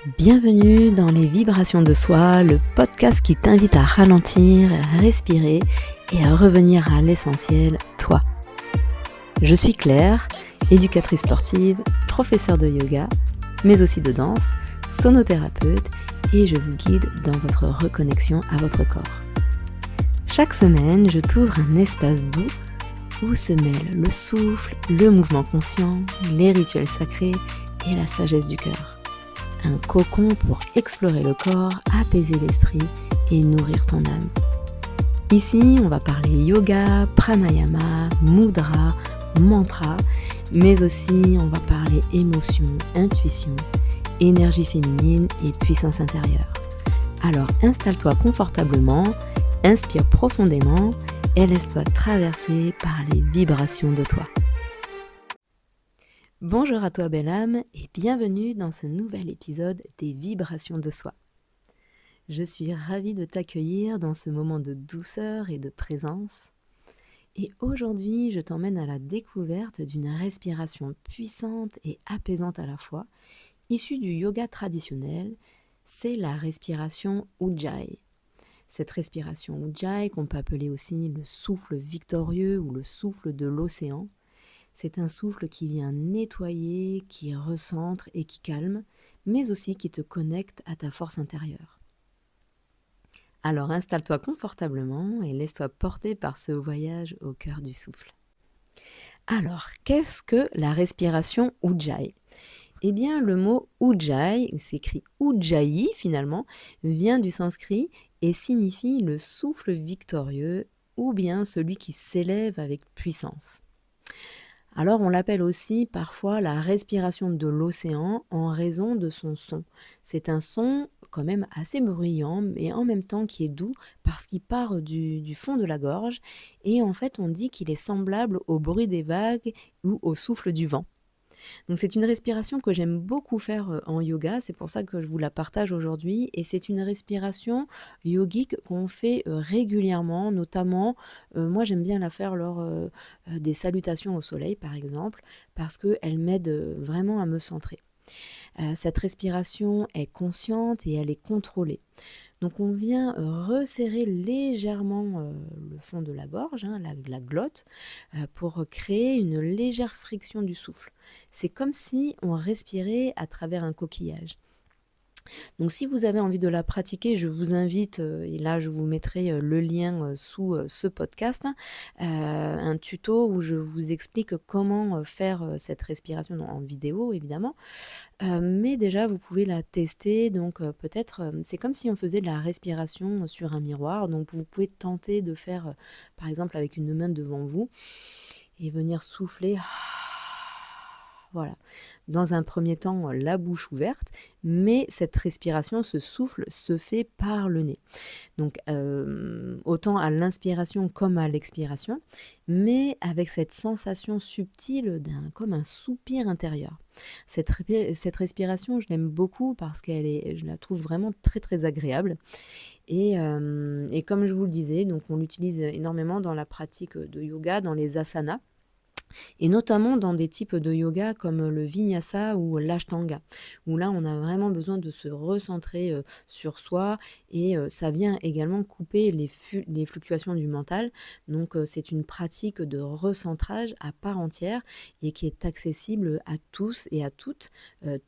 Bienvenue dans les vibrations de soi, le podcast qui t'invite à ralentir, à respirer et à revenir à l'essentiel, toi. Je suis Claire, éducatrice sportive, professeure de yoga, mais aussi de danse, sonothérapeute et je vous guide dans votre reconnexion à votre corps. Chaque semaine, je t'ouvre un espace doux où se mêlent le souffle, le mouvement conscient, les rituels sacrés et la sagesse du cœur. Un cocon pour explorer le corps, apaiser l'esprit et nourrir ton âme. Ici, on va parler yoga, pranayama, mudra, mantra, mais aussi on va parler émotion, intuition, énergie féminine et puissance intérieure. Alors installe-toi confortablement, inspire profondément et laisse-toi traverser par les vibrations de toi. Bonjour à toi belle âme et bienvenue dans ce nouvel épisode des vibrations de soi. Je suis ravie de t'accueillir dans ce moment de douceur et de présence. Et aujourd'hui, je t'emmène à la découverte d'une respiration puissante et apaisante à la fois, issue du yoga traditionnel, c'est la respiration Ujjayi. Cette respiration Ujjayi, qu'on peut appeler aussi le souffle victorieux ou le souffle de l'océan, c'est un souffle qui vient nettoyer, qui recentre et qui calme, mais aussi qui te connecte à ta force intérieure. Alors installe-toi confortablement et laisse-toi porter par ce voyage au cœur du souffle. Alors, qu'est-ce que la respiration Ujjayi ? Eh bien, le mot Ujjayi, c'est écrit Ujjayi finalement, vient du sanskrit et signifie le souffle victorieux ou bien celui qui s'élève avec puissance. Alors on l'appelle aussi parfois la respiration de l'océan en raison de son son. C'est un son quand même assez bruyant mais en même temps qui est doux parce qu'il part du fond de la gorge et en fait on dit qu'il est semblable au bruit des vagues ou au souffle du vent. Donc c'est une respiration que j'aime beaucoup faire en yoga, c'est pour ça que je vous la partage aujourd'hui et c'est une respiration yogique qu'on fait régulièrement, notamment moi j'aime bien la faire lors des salutations au soleil par exemple, parce qu'elle m'aide vraiment à me centrer. Cette respiration est consciente et elle est contrôlée. Donc on vient resserrer légèrement le fond de la gorge, la glotte, pour créer une légère friction du souffle. C'est comme si on respirait à travers un coquillage. Donc si vous avez envie de la pratiquer, je vous invite, et là je vous mettrai le lien sous ce podcast, un tuto où je vous explique comment faire cette respiration en vidéo évidemment. Mais déjà vous pouvez la tester, donc peut-être, c'est comme si on faisait de la respiration sur un miroir, donc vous pouvez tenter de faire, par exemple avec une main devant vous et venir souffler. Voilà. Dans un premier temps, la bouche ouverte, mais cette respiration, ce souffle se fait par le nez. Donc autant à l'inspiration comme à l'expiration, mais avec cette sensation subtile comme un soupir intérieur. Cette respiration, je l'aime beaucoup parce je la trouve vraiment très très agréable. Et comme je vous le disais, donc on l'utilise énormément dans la pratique de yoga, dans les asanas. Et notamment dans des types de yoga comme le vinyasa ou l'ashtanga, où là on a vraiment besoin de se recentrer sur soi et ça vient également couper les fluctuations du mental. Donc c'est une pratique de recentrage à part entière et qui est accessible à tous et à toutes,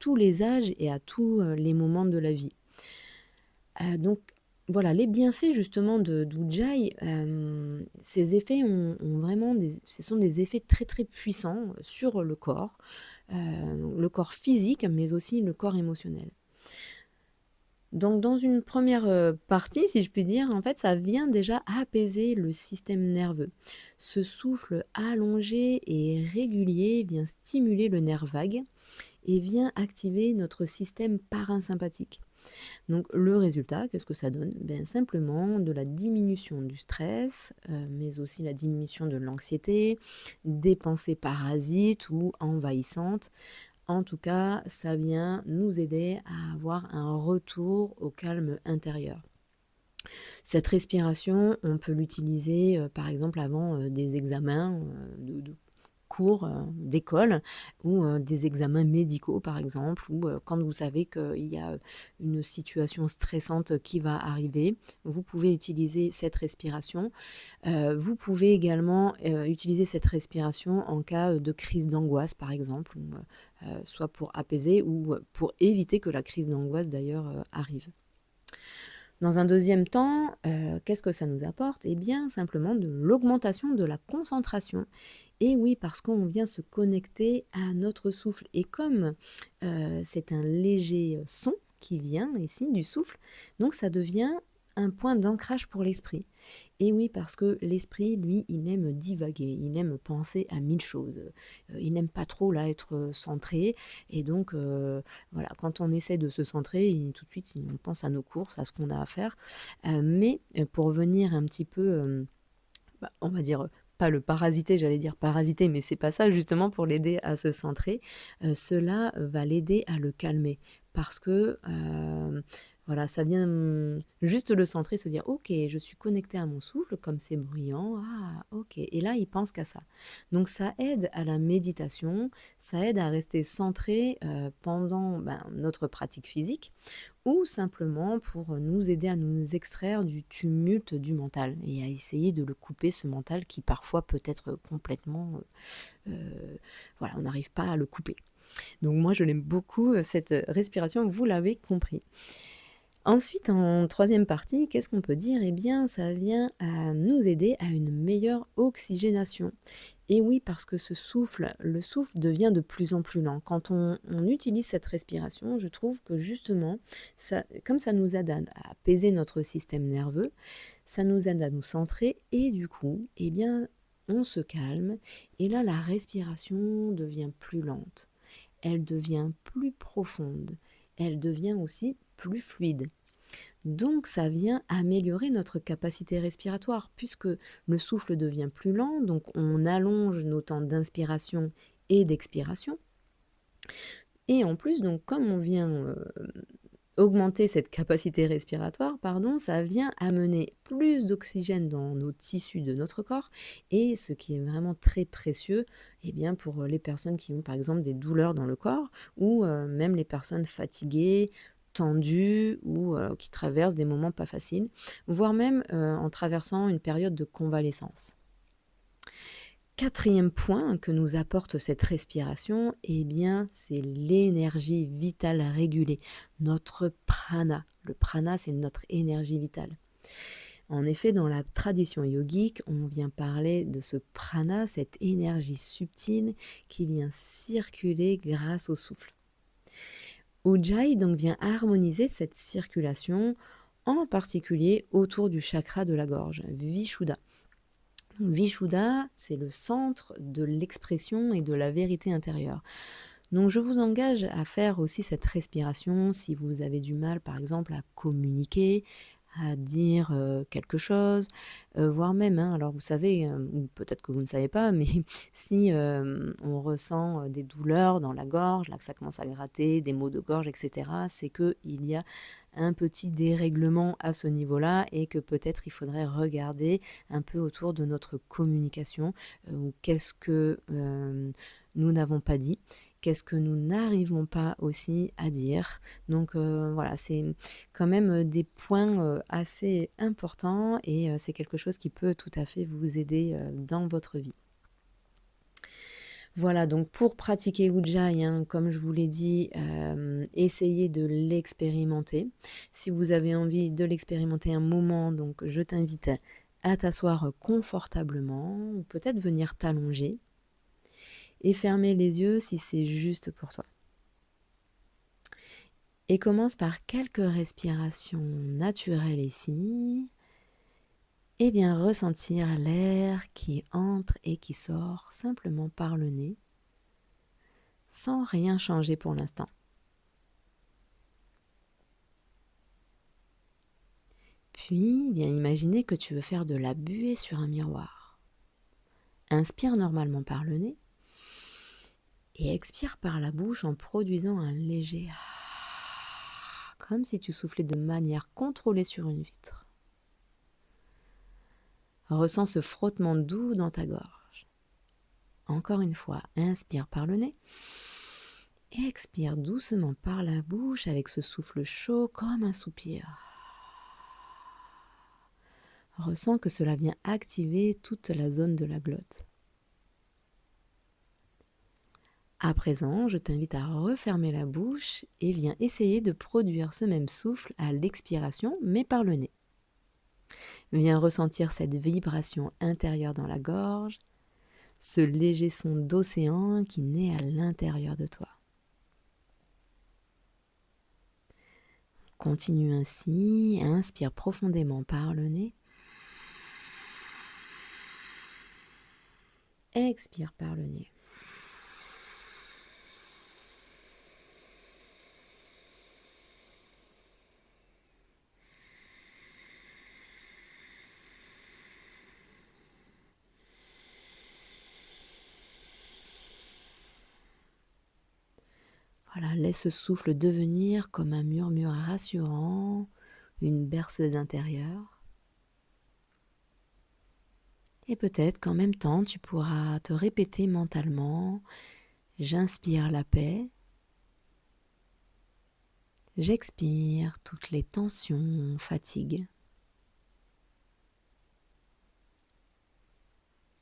tous les âges et à tous les moments de la vie. Donc voilà, les bienfaits justement d'Ujjayi, ces effets ont vraiment ce sont des effets très, très puissants sur le corps physique, mais aussi le corps émotionnel. Donc dans une première partie, si je puis dire, en fait, ça vient déjà apaiser le système nerveux. Ce souffle allongé et régulier vient stimuler le nerf vague et vient activer notre système parasympathique. Donc le résultat, qu'est-ce que ça donne ? Simplement de la diminution du stress, mais aussi la diminution de l'anxiété, des pensées parasites ou envahissantes. En tout cas, ça vient nous aider à avoir un retour au calme intérieur. Cette respiration, on peut l'utiliser par exemple avant des examens, cours, d'école ou, des examens médicaux par exemple ou, quand vous savez qu'il y a, une situation stressante qui va arriver, vous pouvez utiliser cette respiration. Vous pouvez également, utiliser cette respiration en cas, de crise d'angoisse par exemple ou, soit pour apaiser ou, pour éviter que la crise d'angoisse d'ailleurs, arrive. Dans un deuxième temps, qu'est-ce que ça nous apporte? Eh bien, simplement de l'augmentation de la concentration. Et oui, parce qu'on vient se connecter à notre souffle et comme, c'est un léger, son qui vient ici du souffle, donc ça devient un point d'ancrage pour l'esprit. Et oui, parce que l'esprit, lui, il aime divaguer, il aime penser à 1000 choses, il n'aime pas trop là être, centré et donc voilà, quand on essaie de se centrer, tout de suite, on pense à nos courses, à ce qu'on a à faire. Mais pour venir un petit peu, on va dire, pas le parasiter, j'allais dire parasiter, mais c'est pas ça, justement pour l'aider à se centrer, cela va l'aider à le calmer. Parce que, voilà, ça vient, juste le centrer, se dire: «OK, je suis connecté à mon souffle, comme c'est bruyant, ah OK» et là, il pense qu'à ça. Donc ça aide à la méditation, ça aide à rester centré, pendant, notre pratique physique ou simplement pour nous aider à nous extraire du tumulte du mental et à essayer de le couper, ce mental qui parfois peut être complètement, voilà, on n'arrive pas à le couper. Donc moi, je l'aime beaucoup, cette respiration, vous l'avez compris. Ensuite, en troisième partie, qu'est-ce qu'on peut dire? Eh bien, ça vient à nous aider à une meilleure oxygénation. Et oui, parce que le souffle devient de plus en plus lent. Quand on utilise cette respiration, je trouve que justement, comme ça nous aide à apaiser notre système nerveux, ça nous aide à nous centrer et du coup, eh bien, on se calme et là, la respiration devient plus lente. Elle devient plus profonde. Elle devient aussi plus fluide. Donc ça vient améliorer notre capacité respiratoire puisque le souffle devient plus lent, donc on allonge nos temps d'inspiration et d'expiration. Et en plus, donc comme on vient augmenter cette capacité respiratoire, pardon, ça vient amener plus d'oxygène dans nos tissus de notre corps et ce qui est vraiment très précieux eh bien, pour les personnes qui ont par exemple des douleurs dans le corps ou même les personnes fatiguées, tendues ou qui traversent des moments pas faciles, voire même en traversant une période de convalescence. Quatrième point que nous apporte cette respiration, eh bien, c'est l'énergie vitale régulée, notre prana. Le prana, c'est notre énergie vitale. En effet, dans la tradition yogique, on vient parler de ce prana, cette énergie subtile qui vient circuler grâce au souffle. Ujjayi donc vient harmoniser cette circulation, en particulier autour du chakra de la gorge, Vishuddha. Vishuddha, c'est le centre de l'expression et de la vérité intérieure. Donc je vous engage à faire aussi cette respiration si vous avez du mal par exemple à communiquer, à dire quelque chose, voire même, hein, alors vous savez, ou peut-être que vous ne savez pas, mais si on ressent des douleurs dans la gorge, là que ça commence à gratter, des maux de gorge, etc., c'est qu'il y a un petit dérèglement à ce niveau-là et que peut-être il faudrait regarder un peu autour de notre communication, ou qu'est-ce que nous n'avons pas dit, qu'est-ce que nous n'arrivons pas aussi à dire. Donc voilà, c'est quand même des points assez importants et c'est quelque chose qui peut tout à fait vous aider dans votre vie. Voilà, donc pour pratiquer Ujjayi, hein, comme je vous l'ai dit, essayez de l'expérimenter. Si vous avez envie de l'expérimenter un moment, donc je t'invite à t'asseoir confortablement ou peut-être venir t'allonger et fermer les yeux si c'est juste pour toi. Et commence par quelques respirations naturelles ici. Et bien ressentir l'air qui entre et qui sort simplement par le nez, sans rien changer pour l'instant. Puis, bien imaginer que tu veux faire de la buée sur un miroir. Inspire normalement par le nez et expire par la bouche en produisant un léger comme si tu soufflais de manière contrôlée sur une vitre. Ressens ce frottement doux dans ta gorge. Encore une fois, inspire par le nez. Expire doucement par la bouche avec ce souffle chaud comme un soupir. Ressens que cela vient activer toute la zone de la glotte. À présent, je t'invite à refermer la bouche et viens essayer de produire ce même souffle à l'expiration, mais par le nez. Viens ressentir cette vibration intérieure dans la gorge, ce léger son d'océan qui naît à l'intérieur de toi. Continue ainsi, inspire profondément par le nez. Expire par le nez. Voilà, laisse ce souffle devenir comme un murmure rassurant, une berceuse intérieure. Et peut-être qu'en même temps, tu pourras te répéter mentalement: j'inspire la paix, j'expire toutes les tensions, fatigues.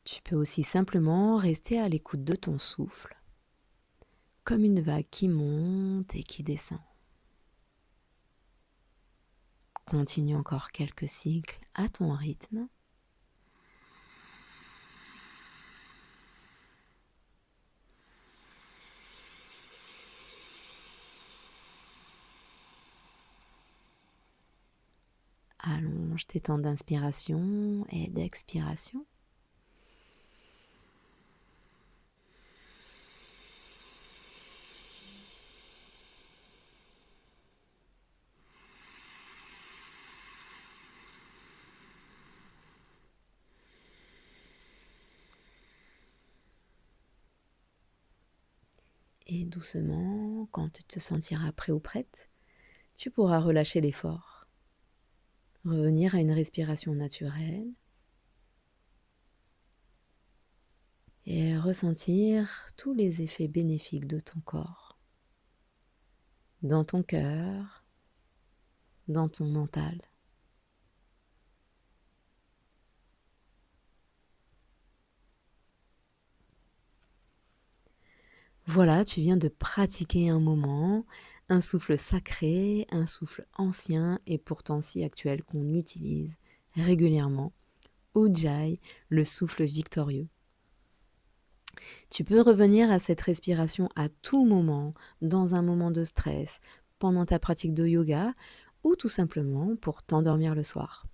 Tu peux aussi simplement rester à l'écoute de ton souffle, comme une vague qui monte et qui descend. Continue encore quelques cycles à ton rythme. Allonge tes temps d'inspiration et d'expiration. Et doucement, quand tu te sentiras prêt ou prête, tu pourras relâcher l'effort. Revenir à une respiration naturelle et ressentir tous les effets bénéfiques de ton corps, dans ton cœur, dans ton mental. Voilà, tu viens de pratiquer un moment, un souffle sacré, un souffle ancien et pourtant si actuel qu'on utilise régulièrement, Ujjayi, le souffle victorieux. Tu peux revenir à cette respiration à tout moment, dans un moment de stress, pendant ta pratique de yoga ou tout simplement pour t'endormir le soir.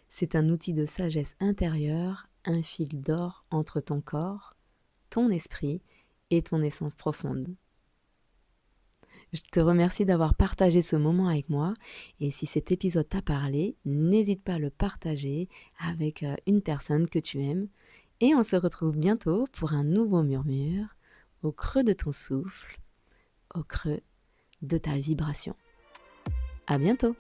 C'est un outil de sagesse intérieure, un fil d'or entre ton corps, ton esprit et ton essence profonde. Je te remercie d'avoir partagé ce moment avec moi et si cet épisode t'a parlé, n'hésite pas à le partager avec une personne que tu aimes et on se retrouve bientôt pour un nouveau murmure au creux de ton souffle, au creux de ta vibration. À bientôt!